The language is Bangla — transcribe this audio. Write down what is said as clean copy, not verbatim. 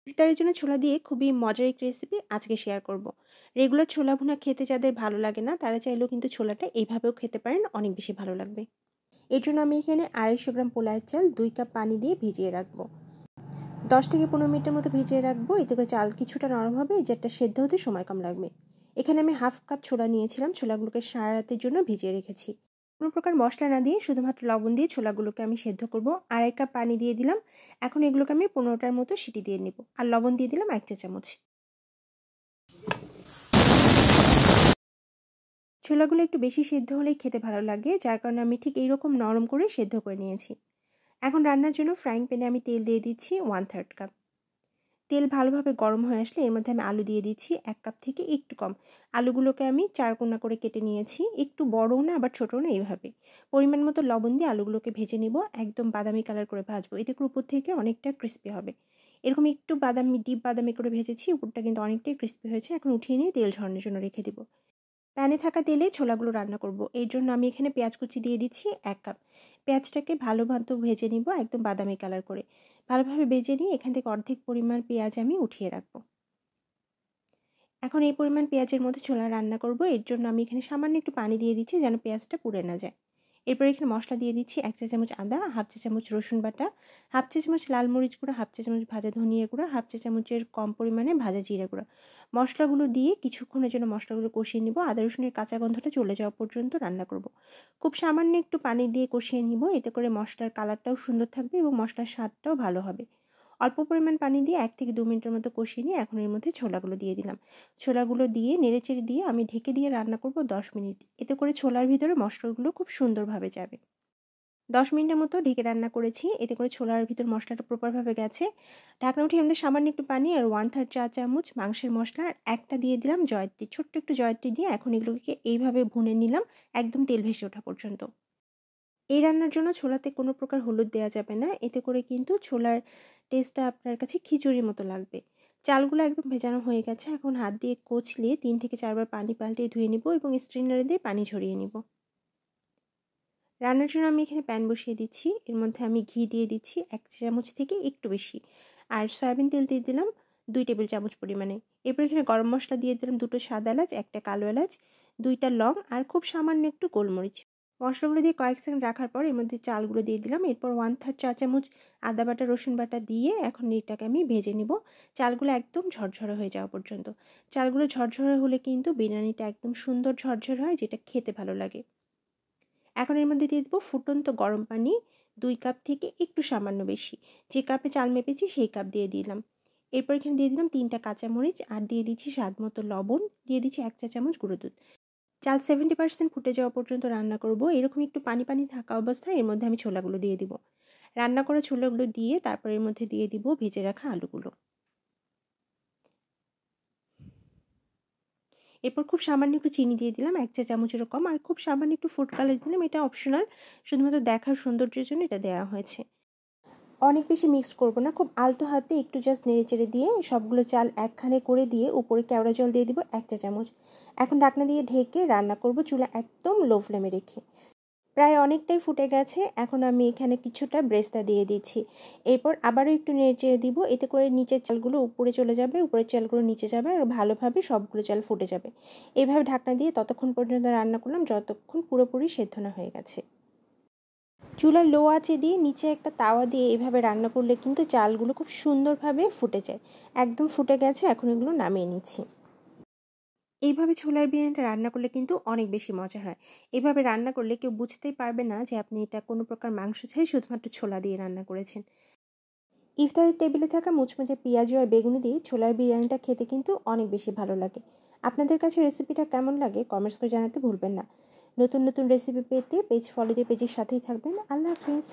ইফতারের জন্য ছোলা দিয়ে খুবই মজার একটি রেসিপি আজকে শেয়ার করব। রেগুলার ছোলা ভুনা খেতে যাদের ভালো লাগে না তারা চাইলেও কিন্তু ছোলাটা এইভাবেও খেতে পারেন, অনেক বেশি ভালো লাগবে। এর জন্য আমি এখানে 250 গ্রাম পোলাওয়ের চাল 2 কাপ পানি দিয়ে ভিজিয়ে রাখবো। 10 থেকে 15 মিনিটের মতো ভিজিয়ে রাখবো, এতে করে চাল কিছুটা নরম হবে, যেটা সেদ্ধ হতে সময় কম লাগবে। এখানে আমি হাফ কাপ ছোলা নিয়েছিলাম, ছোলাগুলোকে সারা রাতের জন্য ভিজিয়ে রেখেছি। কোনো প্রকার মশলা না দিয়ে শুধুমাত্র লবণ দিয়ে ছোলাগুলোকে আমি সেদ্ধ করব। 2.5 কাপ পানি দিয়ে দিলাম। এখন এগুলোকে আমি 15টার মতো সিটি দিয়ে নিব, আর লবণ দিয়ে দিলাম 1 চা চামচ। ছোলাগুলো একটু বেশি সেদ্ধ হলেই খেতে ভালো লাগে, যার কারণে আমি ঠিক এইরকম নরম করে সেদ্ধ করে নিয়েছি। এখন রান্নার জন্য ফ্রাইং প্যানে আমি তেল দিয়ে দিচ্ছি 1/3 কাপ। তেল ভালোভাবে গরম হয়ে আসলে এর মধ্যে আমি আলু দিয়ে দিচ্ছি 1 কাপ থেকে একটু কম। আলুগুলোকে আমি 4 কোনা করে কেটে নিয়েছি, একটু বড়ও না আবার ছোটও না, এইভাবে। পরিমাণ মতো লবণ দিয়ে আলুগুলোকে ভেজে নিব, একদম বাদামি কালার করে ভাজবো, এতে করে উপর থেকে অনেকটা ক্রিস্পি হবে। এরকম একটু বাদামি, ডিপ বাদামি করে ভেজেছি, উপরটা কিন্তু অনেকটাই ক্রিস্পি হয়েছে। এখন উঠিয়ে নিয়ে তেল ঝরানোর জন্য রেখে দিব। প্যানে থাকা তেলে ছোলাগুলো রান্না করব। এর জন্য আমি এখানে পেঁয়াজ কুচি দিয়ে দিচ্ছি 1 কাপ। পেঁয়াজটাকে ভালোভাবে ভেজে নিব, একদম বাদামি কালার করে। ভালোভাবে ভেজে নিয়ে এখান থেকে অর্ধেক পরিমাণ পেঁয়াজ আমি উঠিয়ে রাখবো। এখন এই পরিমাণ পেঁয়াজের মধ্যে ছোলা রান্না করব। এর জন্য আমি এখানে সামান্য একটু পানি দিয়ে দিচ্ছি, যেন পেঁয়াজটা পুড়ে না যায়। এরপর এখানে মশলা দিয়ে দিচ্ছি 1 চা চামচ আদা, হাফ চা চামচ রসুন বাটা, হাফ চা চামচ লাল মরিচ গুঁড়া, হাফ চা চামচ ভাজা ধনিয়া গুঁড়া, হাফ চা চামচের কম পরিমাণে ভাজা জিরা গুঁড়া। মশলাগুলো দিয়ে কিছুক্ষণের জন্য মশলাগুলো কষিয়ে নিব, আদা রসুনের কাঁচা গন্ধটা চলে যাওয়া পর্যন্ত রান্না করব। খুব সামান্য একটু পানি দিয়ে কষিয়ে নিব, এতে করে মশলার কালারটাও সুন্দর থাকবে এবং মশলার স্বাদটাও ভালো হবে। অল্প পরিমাণ পানি দিয়ে 1 থেকে 2 মিনিটের মতো কষিয়ে নিয়ে এখন এর মধ্যে ছোলাগুলো দিয়ে দিলাম। ছোলাগুলো দিয়ে নেড়েচেড়ে দিয়ে আমি ঢেকে দিয়ে রান্না করব 10 মিনিট। এতে করে ছোলার ভিতরে মশলাগুলো খুব সুন্দরভাবে যাবে। 10 মিনিটের মতো ঢেকে রান্না করেছি, এতে করে ছোলার ভিতর মশলাটা প্রপারভাবে গেছে। ঢাকনা উঠিয়ে আমাদের সামান্য একটু পানি আর 1/3 চা চামচ মাংসের মশলা আর একটা দিয়ে দিলাম জয়ত্রী, ছোট্ট একটু জয়ত্রী দিয়ে এখন এগুলোকে এইভাবে ভুনে নিলাম, একদম তেল ভেসে ওঠা পর্যন্ত। এই রান্নার জন্য ছোলাতে কোনো প্রকার হলুদ দেওয়া যাবে না, এতে করে কিন্তু ছোলার টেস্টটা আপনার কাছে খিচুড়ির মতো লাগবে। চালগুলো একদম ভেজানো হয়ে গেছে, এখন হাত দিয়ে কচলিয়ে 3 থেকে 4 বার পানি পাল্টে ধুয়ে নিব এবং স্ট্রেনারে দিয়ে পানি ঝরিয়ে নিব। রান্নার জন্য আমি এখানে প্যান বসিয়ে দিচ্ছি, এর মধ্যে আমি ঘি দিয়ে দিচ্ছি 1 চামচ থেকে একটু বেশি, আর সয়াবিন তেল দিয়ে দিলাম 2 টেবিল চামচ পরিমাণে। এরপর এখানে গরম মশলা দিয়ে দিলাম 2টো সাদা এলাচ, 1টা কালো এলাচ, 2টা লং আর খুব সামান্য একটু গোলমরিচ। মশলাগুলো দিয়ে কয়েক সেকেন্ড রাখার পর এর মধ্যে চালগুলো দিয়ে দিলাম, এরপর 1/3 চা চামচ আদা বাটা রসুন বাটা দিয়ে এখন এটাকে আমি ভেজে নিব, চালগুলো একদম ঝরঝরে হয়ে যাওয়া পর্যন্ত। চালগুলো ঝরঝরে হলে কিন্তু বিরিয়ানিটা একদম সুন্দর ঝরঝরে হয়, যেটা খেতে ভালো লাগে। এখন এর মধ্যে দিয়ে দেবো ফুটন্ত গরম পানি 2 কাপ থেকে একটু সামান্য বেশি, যে কাপে চাল মেপেছি সেই কাপ দিয়ে দিলাম। এরপর এখানে দিয়ে দিলাম 3টা কাঁচামরিচ আর দিয়ে দিচ্ছি স্বাদ মতো লবণ, দিয়ে দিচ্ছি 1 চা চামচ গুঁড়ো দুধ। চাল 70% ফুটে যাওয়া পর্যন্ত রান্না করব। এরকম একটু পানি পানি থাকা অবস্থায় এর মধ্যে আমি ছোলাগুলো দিয়ে দিব। রান্না করা ছোলাগুলো দিয়ে তারপর এর মধ্যে দিয়ে দিব ভেজে রাখা আলুগুলো। এরপর খুব সামান্য একটু চিনি দিয়ে দিলাম 1 চা চামচেরও কম, আর খুব সামান্য একটু ফুড কালার দিলাম, এটা অপশনাল, শুধুমাত্র দেখার সৌন্দর্যের জন্য এটা দেওয়া হয়েছে। অনেক বেশি মিক্স করব না, খুব আলতো হাতে একটু জাস্ট নেড়েচেড়ে দিয়ে সবগুলো চাল একখানে করে দিয়ে উপরে কেওড়া জল দিয়ে দিব 1 চা চামচ। এখন ঢাকনা দিয়ে ঢেকে রান্না করব, চুলা একদম লো ফ্লেমে রেখে। প্রায় অনেকটাই ফুটে গেছে, এখন আমি এখানে কিছুটা ব্রেস্তা দিয়ে দিচ্ছি। এরপর আবারও একটু নেড়েচেড়ে দিব, এতে করে নিচের চালগুলো উপরে চলে যাবে, উপরের চালগুলো নিচে যাবে আর ভালোভাবে সবগুলো চাল ফুটে যাবে। এভাবে ঢাকনা দিয়ে ততক্ষণ পর্যন্ত রান্না করলাম যতক্ষণ পুরোপুরি সেদ্ধ না হয়ে গেছে। চুলার লো আঁচে দিয়ে নিচে একটা তাওয়া দিয়ে এভাবে রান্না করলে কিন্তু চালগুলো খুব সুন্দরভাবে ফুটে যায়। একদম ফুটে গেছে, এখন এগুলো নামিয়ে নিচ্ছি। এইভাবে ছোলার বিরিয়ানিটা রান্না করলে কিন্তু অনেক বেশি মজা হয়। এভাবে রান্না করলে কেউ বুঝতেই পারবে না যে আপনি এটা কোনো প্রকার মাংস ছাড়াই শুধুমাত্র ছোলা দিয়ে রান্না করেছেন। ইফতারের টেবিলে থাকা মুচমুচে পেঁয়াজু আর বেগুনি দিয়ে ছোলার বিরিয়ানিটা খেতে কিন্তু অনেক বেশি ভালো লাগে। আপনাদের কাছে রেসিপিটা কেমন লাগে কমেন্টস করে জানাতে ভুলবেন না। নতুন নতুন রেসিপি পেতে পেজ ফলো দিয়ে পেজের সাথেই থাকবেন। আল্লাহ হাফেজ।